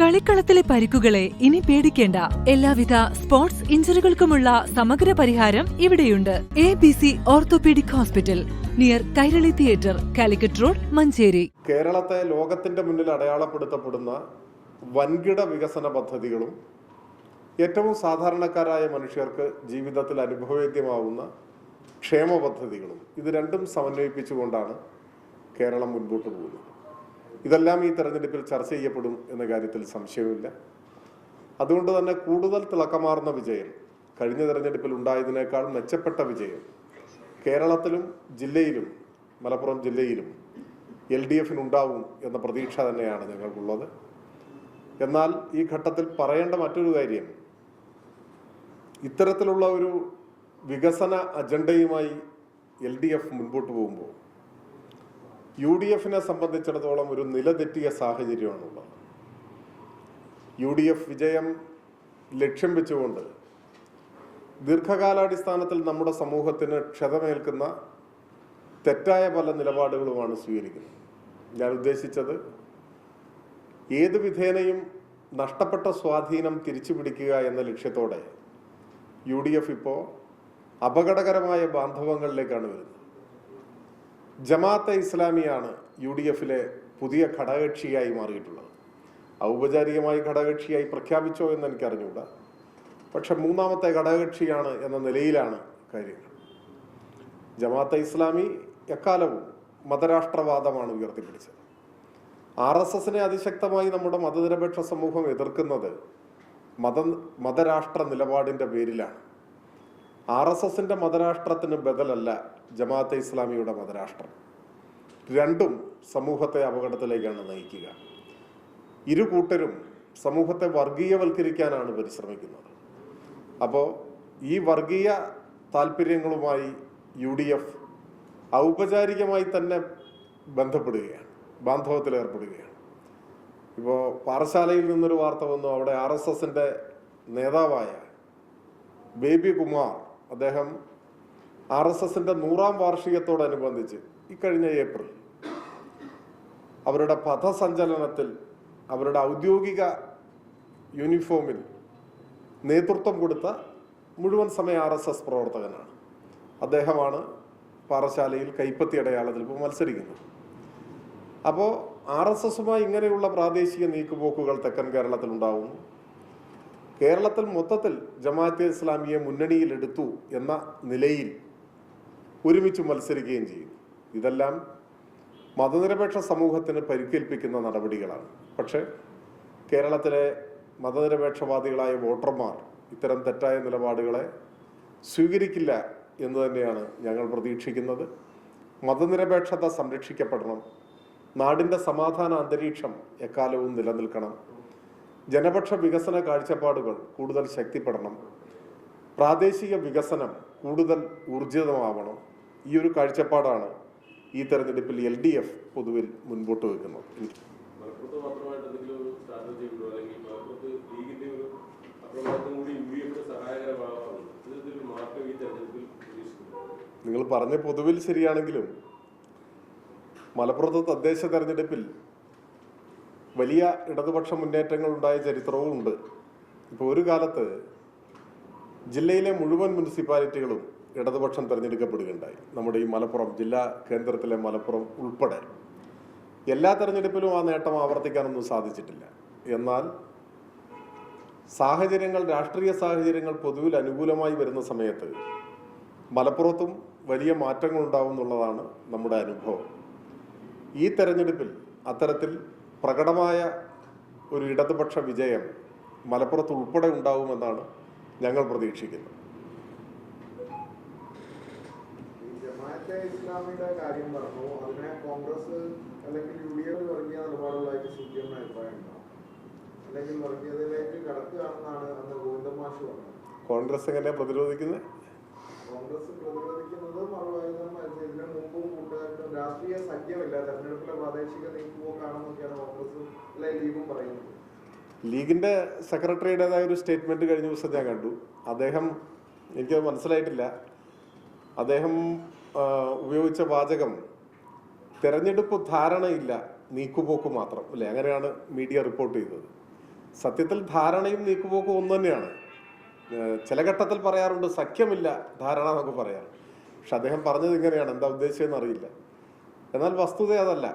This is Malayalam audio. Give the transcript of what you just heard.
കളിക്കളത്തിലെ പരിക്കുകളെ ഇനി പേടിക്കേണ്ട. എല്ലാവിധ സ്പോർട്സ് ഇഞ്ചുറികൾക്കുമുള്ള സമഗ്ര പരിഹാരം ഇവിടെയുണ്ട്. ABC orthopaedic hospital, near Kairali theatre, Calicut road, Manjeri. കേരളത്തെ ലോകത്തിന്റെ മുന്നിൽ അടയാളപ്പെടുത്തപ്പെടുന്ന വൻകിട വികസന പദ്ധതികളും ഏറ്റവും സാധാരണക്കാരായ മനുഷ്യർക്ക് ജീവിതത്തിൽ അനുഭവവേദ്യമാവുന്ന ക്ഷേമ പദ്ധതികളും ഇത് രണ്ടും സമന്വയിപ്പിച്ചുകൊണ്ടാണ് കേരളം മുൻപോട്ട് പോകുന്നത്. ഇതെല്ലാം ഈ തെരഞ്ഞെടുപ്പിൽ ചർച്ച ചെയ്യപ്പെടും എന്ന കാര്യത്തിൽ സംശയമില്ല. അതുകൊണ്ട് തന്നെ കൂടുതൽ തിളക്കമാർന്ന വിജയം, കഴിഞ്ഞ തെരഞ്ഞെടുപ്പിൽ ഉണ്ടായതിനേക്കാൾ മെച്ചപ്പെട്ട വിജയം കേരളത്തിലും ജില്ലയിലും മലപ്പുറം ജില്ലയിലും LDF-നുണ്ടാവും എന്ന പ്രതീക്ഷ തന്നെയാണ് ഞങ്ങൾക്കുള്ളത്. എന്നാൽ ഈ ഘട്ടത്തിൽ പറയേണ്ട മറ്റൊരു കാര്യം, ഇത്തരത്തിലുള്ള ഒരു വികസന അജണ്ടയുമായി LDF മുൻപോട്ട് പോകുമ്പോൾ UDF-നെ സംബന്ധിച്ചിടത്തോളം ഒരു നിലതെറ്റിയ സാഹചര്യമാണുള്ളത്. UDF വിജയം ലക്ഷ്യം വെച്ചുകൊണ്ട് ദീർഘകാലാടിസ്ഥാനത്തിൽ നമ്മുടെ സമൂഹത്തിന് ക്ഷതമേൽക്കുന്ന തെറ്റായ പല നിലപാടുകളുമാണ് സ്വീകരിക്കുന്നത്. ഞാൻ ഉദ്ദേശിച്ചത്, ഏത് വിധേനയും നഷ്ടപ്പെട്ട സ്വാധീനം തിരിച്ചു പിടിക്കുക എന്ന ലക്ഷ്യത്തോടെ UDF ഇപ്പോൾ അപകടകരമായ ബാന്ധവങ്ങളിലേക്കാണ് വരുന്നത്. ജമാഅത്തെ ഇസ്ലാമിയാണ് UDF-ലെ പുതിയ ഘടകകക്ഷിയായി മാറിയിട്ടുള്ളത്. ഔപചാരികമായി ഘടകകക്ഷിയായി പ്രഖ്യാപിച്ചോ എന്ന് എനിക്കറിഞ്ഞൂടാ. പക്ഷെ മൂന്നാമത്തെ ഘടകകക്ഷിയാണ് എന്ന നിലയിലാണ് കാര്യങ്ങൾ. ജമാഅത്തെ ഇസ്ലാമി എക്കാലവും മതരാഷ്ട്രവാദമാണ് ഉയർത്തിപ്പിടിച്ചത്. RSS-നെ അതിശക്തമായി നമ്മുടെ മതനിരപേക്ഷ സമൂഹം എതിർക്കുന്നത് മതരാഷ്ട്ര നിലപാടിൻ്റെ പേരിലാണ്. RSS-ന്റെ മതരാഷ്ട്രത്തിന് ബദലല്ല ജമാഅത്തെ ഇസ്ലാമിയുടെ മതരാഷ്ട്രം. രണ്ടും സമൂഹത്തെ അപകടത്തിലേക്കാണ് നയിക്കുക. ഇരു കൂട്ടരും സമൂഹത്തെ വർഗീയവൽക്കരിക്കാനാണ് പരിശ്രമിക്കുന്നത്. അപ്പോൾ ഈ വർഗീയ താല്പര്യങ്ങളുമായി UDF ഔപചാരികമായി തന്നെ ബന്ധപ്പെടുകയാണ്, ബാന്ധവത്തിലേർപ്പെടുകയാണ്. ഇപ്പോൾ പാറശാലയിൽ നിന്നൊരു വാർത്ത വന്നു. അവിടെ RSS-ന്റെ നേതാവായ ബേബി കുമാർ, അദ്ദേഹം RSS-ന്റെ 100ാം വാർഷികത്തോടനുബന്ധിച്ച് ഇക്കഴിഞ്ഞ ഏപ്രിൽ അവരുടെ പഥസഞ്ചലനത്തിൽ അവരുടെ ഔദ്യോഗിക യൂണിഫോമിൽ നേതൃത്വം കൊടുത്ത മുഴുവൻ സമയ RSS പ്രവർത്തകനാണ്. അദ്ദേഹമാണ് പാറശാലയിൽ കൈപ്പത്തി അടയാളത്തിൽ ഇപ്പോൾ മത്സരിക്കുന്നത്. അപ്പോൾ RSS-മായി ഇങ്ങനെയുള്ള പ്രാദേശിക നീക്കുപോക്കുകൾ തെക്കൻ കേരളത്തിൽ ഉണ്ടാവുന്നു. കേരളത്തിൽ മൊത്തത്തിൽ ജമാഅത്തെ ഇസ്ലാമിയെ മുന്നണിയിലെടുത്തു എന്ന നിലയിൽ ഒരുമിച്ച് മത്സരിക്കുകയും ചെയ്യും. ഇതെല്ലാം മതനിരപേക്ഷ സമൂഹത്തിന് പരിക്കേൽപ്പിക്കുന്ന നടപടികളാണ്. പക്ഷേ കേരളത്തിലെ മതനിരപേക്ഷവാദികളായ വോട്ടർമാർ ഇത്തരം തെറ്റായ നിലപാടുകളെ സ്വീകരിക്കില്ല എന്ന് തന്നെയാണ് ഞങ്ങൾ പ്രതീക്ഷിക്കുന്നത്. മതനിരപേക്ഷത സംരക്ഷിക്കപ്പെടണം. നാടിൻ്റെ സമാധാന അന്തരീക്ഷം എക്കാലവും നിലനിൽക്കണം. ജനപക്ഷ വികസന കാഴ്ചപ്പാടുകൾ കൂടുതൽ ശക്തിപ്പെടണം. പ്രാദേശിക വികസനം കൂടുതൽ ഊർജിതമാവണം. ഈ ഒരു കാഴ്ചപ്പാടാണ് ഈ തെരഞ്ഞെടുപ്പിൽ LDF പൊതുവിൽ മുൻപോട്ട് വെക്കുന്നത്. നിങ്ങൾ പറഞ്ഞ പൊതുവിൽ ശരിയാണെങ്കിലും മലപ്പുറത്ത് തദ്ദേശ തെരഞ്ഞെടുപ്പിൽ വലിയ ഇടതുപക്ഷ മുന്നേറ്റങ്ങൾ ഉണ്ടായ ചരിത്രവും ഉണ്ട്. ഇപ്പോൾ ഒരു കാലത്ത് ജില്ലയിലെ മുഴുവൻ മുനിസിപ്പാലിറ്റികളും ഇടതുപക്ഷം തിരഞ്ഞെടുക്കപ്പെടുകയുണ്ടായി. നമ്മുടെ ഈ മലപ്പുറം ജില്ലാ കേന്ദ്രത്തിലെ മലപ്പുറം ഉൾപ്പെടെ എല്ലാ തെരഞ്ഞെടുപ്പിലും ആ നേട്ടം ആവർത്തിക്കാനൊന്നും സാധിച്ചിട്ടില്ല. എന്നാൽ സാഹചര്യങ്ങൾ, രാഷ്ട്രീയ സാഹചര്യങ്ങൾ പൊതുവിൽ അനുകൂലമായി വരുന്ന സമയത്ത് മലപ്പുറത്തും വലിയ മാറ്റങ്ങൾ ഉണ്ടാവും എന്നുള്ളതാണ് നമ്മുടെ അനുഭവം. ഈ തെരഞ്ഞെടുപ്പിൽ അത്തരത്തിൽ പ്രകടമായ ഒരു ഇടതുപക്ഷ വിജയം മലപ്പുറത്ത് ഉൾപ്പെടെ ഉണ്ടാവുമെന്നാണ് ഞങ്ങൾ പ്രതീക്ഷിക്കുന്നത്. ജമാഅത്തെ ഇസ്ലാമിയുടെ കാര്യം പറഞ്ഞു, അതിനെ കോൺഗ്രസ് അല്ലെങ്കിൽ UDF വർഗീയ നിലപാടുകളായിട്ട് CPM അഭിപ്രായം ഉണ്ടാവും, അല്ലെങ്കിൽ വർഗീയതയിലേക്ക് കടക്കുകയാണെന്നാണ് അന്ന് ഗോവിന്ദമാഷ് പറഞ്ഞത്. കോൺഗ്രസ് എങ്ങനെ പ്രതിരോധിക്കുന്നത്? കോൺഗ്രസ് പ്രതിരോധിക്കുന്നത് ഇതിനു മുമ്പും കൂട്ടുകാരും രാഷ്ട്രീയ സഖ്യമില്ല, തെരഞ്ഞെടുപ്പിലെ പ്രാദേശിക നീക്കുപോക്കാണെന്നൊക്കെയാണ് കോൺഗ്രസും ലീഗും പറയുന്നത്. ലീഗിന്റെ സെക്രട്ടറിയുടേതായ ഒരു സ്റ്റേറ്റ്മെന്റ് കഴിഞ്ഞ ദിവസം ഞാൻ കണ്ടു. അദ്ദേഹം, എനിക്കത് മനസ്സിലായിട്ടില്ല, അദ്ദേഹം ഉപയോഗിച്ച വാചകം തെരഞ്ഞെടുപ്പ് ധാരണയില്ല, നീക്കുപോക്ക് മാത്രം അല്ലേ, അങ്ങനെയാണ് മീഡിയ റിപ്പോർട്ട് ചെയ്തത്. സത്യത്തിൽ ധാരണയും നീക്കുപോക്കും ഒന്ന് തന്നെയാണ്. ചില ഘട്ടത്തിൽ പറയാറുണ്ട് സഖ്യമില്ല ധാരണ എന്നൊക്കെ പറയാം. പക്ഷെ അദ്ദേഹം പറഞ്ഞത് ഇങ്ങനെയാണ്, എന്താ ഉദ്ദേശിച്ചതെന്ന് അറിയില്ല. എന്നാൽ വസ്തുത അതല്ല.